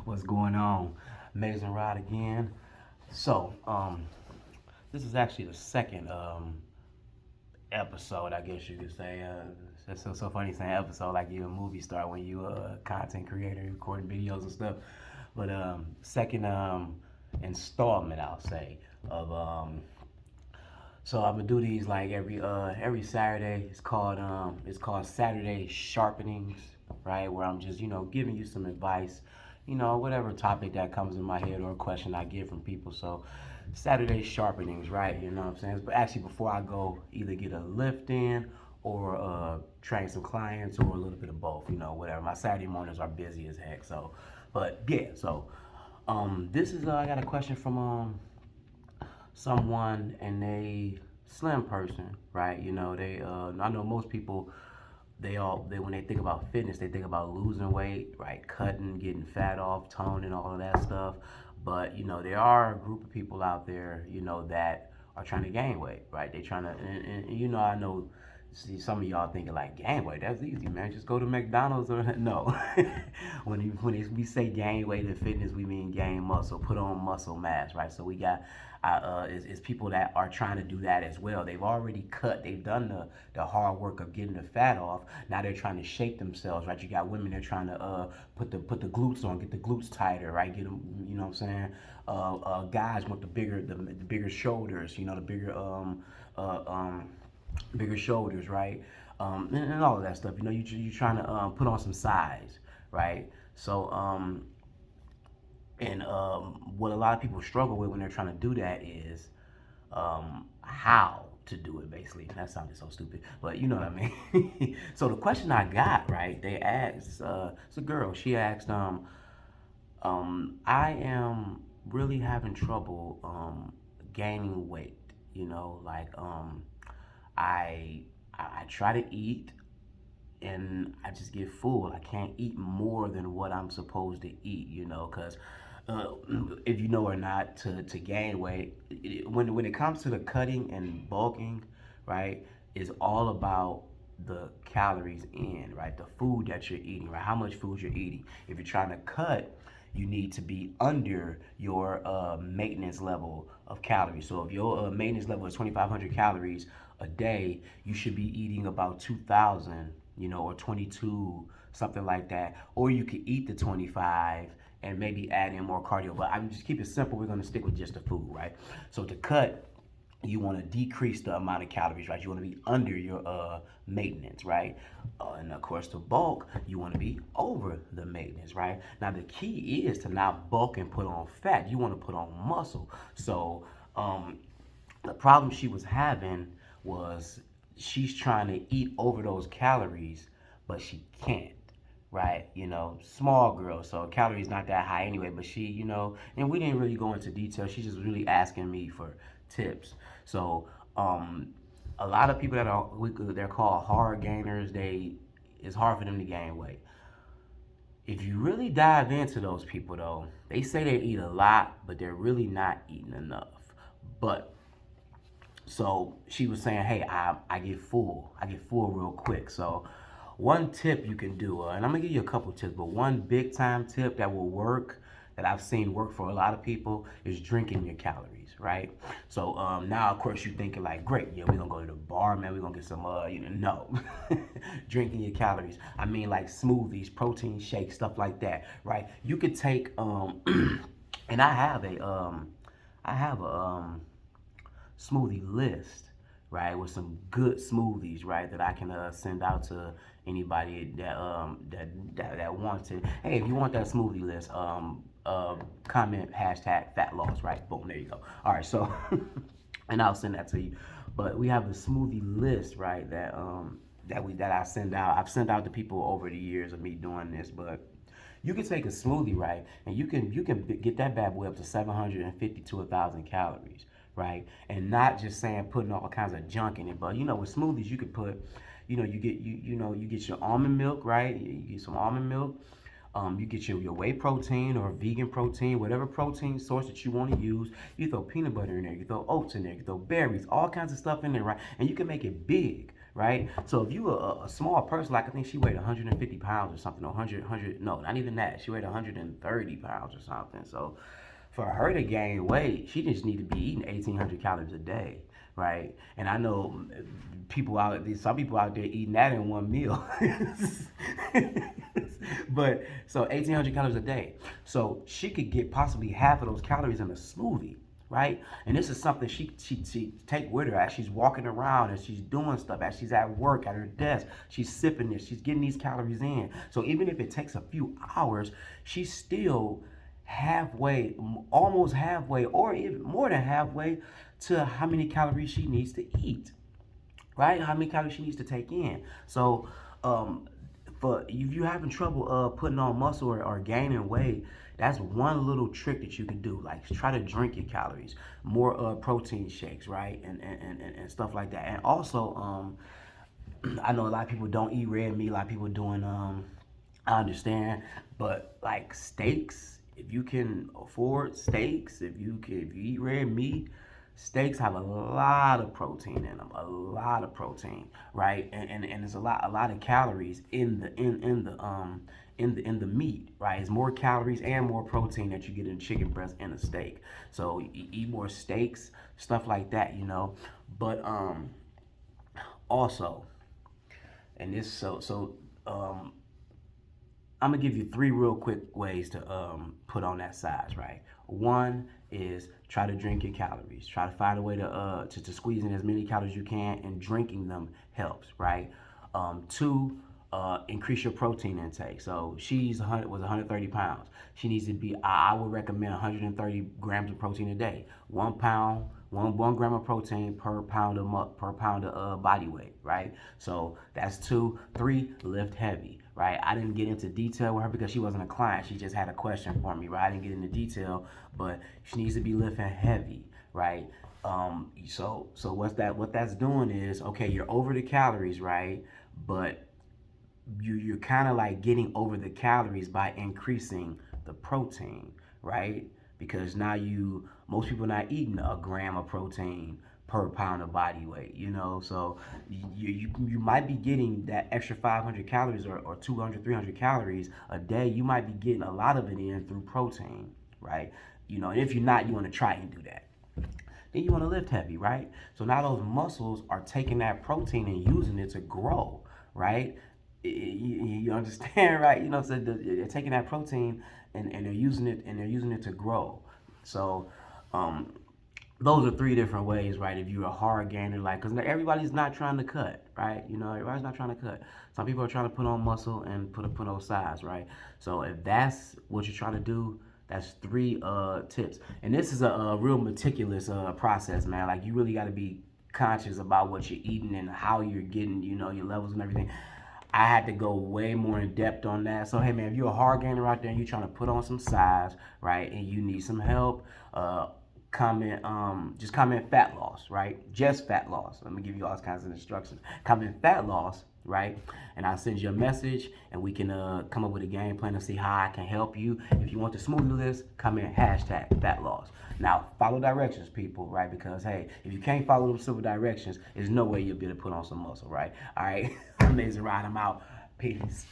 What's going on? Amazing Rod again. So, this is actually the second episode, I guess you could say. It's so funny saying episode like you a movie star when you a content creator recording videos and stuff. But second installment, I'll say, of so I'm gonna do these like every Saturday. It's called Saturday Sharpenings, right? Where I'm just giving you some advice, whatever topic that comes in my head or a question I get from people. So Saturday Sharpenings, right? You know what I'm saying? But actually, before I go, either get a lift in or train some clients or a little bit of both. Whatever. My Saturday mornings are busy as heck. So, but yeah. So this is I got a question from someone and a slim person, right? They I know most people they when they think about fitness, they think about losing weight, right? Cutting, getting fat off, tone and all of that stuff. But there are a group of people out there, that are trying to gain weight, right? They trying to and I know see some of y'all thinking like gain weight, that's easy, man. Just go to McDonald's or no. We say gain weight in fitness, we mean gain muscle, put on muscle mass, right? So we got is people that are trying to do that as well. They've already cut, they've done the hard work of getting the fat off. Now they're trying to shape themselves, right? You got women that are trying to put the glutes on, get the glutes tighter, right? Get them, you know what I'm saying? Guys want the bigger shoulders, the uh, um, bigger shoulders, right? And all of that stuff. You're trying to put on some size, right? So, and what a lot of people struggle with when they're trying to do that is how to do it, basically. That sounded so stupid, but you know what I mean. So the question I got, right? They asked, it's a girl. She asked, I am really having trouble gaining weight. Like I I try to eat and I just get full. I can't eat more than what I'm supposed to eat, because uh, if you know or not, to gain weight, when it comes to the cutting and bulking, right, is all about the calories in, right, the food that you're eating, right, how much food you're eating. If you're trying to cut, you need to be under your maintenance level of calories. So if your maintenance level is 2,500 calories a day, you should be eating about 2,000, or 22, something like that. Or you could eat the 25 and maybe add in more cardio. But I'm just keep it simple. We're gonna stick with just the food, right? So to cut, you want to decrease the amount of calories, right? You want to be under your maintenance, right? And of course, to bulk, you want to be over the maintenance, right? Now, the key is to not bulk and put on fat. You want to put on muscle. So, the problem she was having was she's trying to eat over those calories, but she can't, right? Small girl, so calories not that high anyway. But she, and we didn't really go into detail. She's just really asking me for tips. So, a lot of people that they're called hard gainers. It's hard for them to gain weight. If you really dive into those people, though, they say they eat a lot, but they're really not eating enough. But so she was saying, hey, I get full. I get full real quick. So one tip you can do, and I'm gonna give you a couple tips, but one big time tip that will work, that I've seen work for a lot of people, is drinking your calories, right? So now, of course, you're thinking like, great, yeah, we're gonna go to the bar, man. We're gonna get some, no, drinking your calories. I mean, like smoothies, protein shakes, stuff like that, right? You could take, and I have a smoothie list, right, with some good smoothies, right, that I can send out to anybody that wants it. Hey, if you want that smoothie list, comment hashtag fat loss, right? Boom, there you go. All right, so and I'll send that to you. But we have a smoothie list, right, that I send out. I've sent out to people over the years of me doing this, but you can take a smoothie, right, and you can get that bad boy up to 750 to 1,000 calories, right, and not just saying putting all kinds of junk in it, but with smoothies you could put, you get your almond milk, right, you get some almond milk, you get your whey protein or vegan protein, whatever protein source that you want to use. You throw peanut butter in there, you throw oats in there, you throw berries, all kinds of stuff in there, right? And you can make it big, right? So if you a small person, like I think she weighed 150 pounds or something, or 100, no, not even that. She weighed 130 pounds or something. So for her to gain weight, she just need to be eating 1,800 calories a day, right? And I know some people out there eating that in one meal. But so 1,800 calories a day. So she could get possibly half of those calories in a smoothie, right? And this is something she take with her as she's walking around, as she's doing stuff, as she's at work, at her desk. She's sipping this, she's getting these calories in. So even if it takes a few hours, she's still halfway, almost halfway, or even more than halfway to how many calories she needs to eat, right? How many calories she needs to take in. So, for if you're having trouble putting on muscle or gaining weight, that's one little trick that you can do. Like try to drink your calories, more protein shakes, right, and stuff like that. And also, I know a lot of people don't eat red meat. A lot of people doing I understand, but like steaks, if you can afford steaks, if you eat red meat, steaks have a lot of protein in them, a lot of protein, right? And there's a lot of calories in the meat, right? It's more calories and more protein that you get in chicken breast and a steak. So eat more steaks, stuff like that, you know. But also, and this I'm gonna give you three real quick ways to put on that size, right? One is try to drink your calories. Try to find a way to squeeze in as many calories as you can, and drinking them helps, right? Two, increase your protein intake. So she's 130 pounds. She needs to be. I would recommend 130 grams of protein a day. 1 pound, one gram of protein per pound of body weight, right? So that's two. Three, lift heavy, right? I didn't get into detail with her because she wasn't a client. She just had a question for me, right? I didn't get into detail, but she needs to be lifting heavy, right? So what that's doing is, okay, you're over the calories, right? But you're kind of like getting over the calories by increasing the protein, right? Because now most people not eating a gram of protein per pound of body weight, you know. So you might be getting that extra 500 calories or 200 300 calories a day. You might be getting a lot of it in through protein, right? You know, and if you're not, you want to try and do that. Then you want to lift heavy, right? So now those muscles are taking that protein and using it to grow, right? You understand, right? You know, so they're taking that protein and they're using it to grow. So, um, those are three different ways, right? If you're a hard gainer, like, because everybody's not trying to cut, right? You know, everybody's not trying to cut. Some people are trying to put on muscle and put on size, right? So if that's what you're trying to do, that's three tips. And this is a real meticulous process, man. Like you really got to be conscious about what you're eating and how you're getting, you know, your levels and everything. I had to go way more in depth on that. So hey man, if you're a hard gainer out there and you're trying to put on some size, right, and you need some help, just comment fat loss, right? Just fat loss. Let me give you all kinds of instructions. Comment fat loss, right? And I'll send you a message and we can come up with a game plan to see how I can help you. If you want the smoothie list, comment hashtag fat loss. Now, follow directions, people, right? Because, hey, if you can't follow them simple directions, there's no way you'll be able to put on some muscle, right? All right? Amazing ride. I'm out. Peace.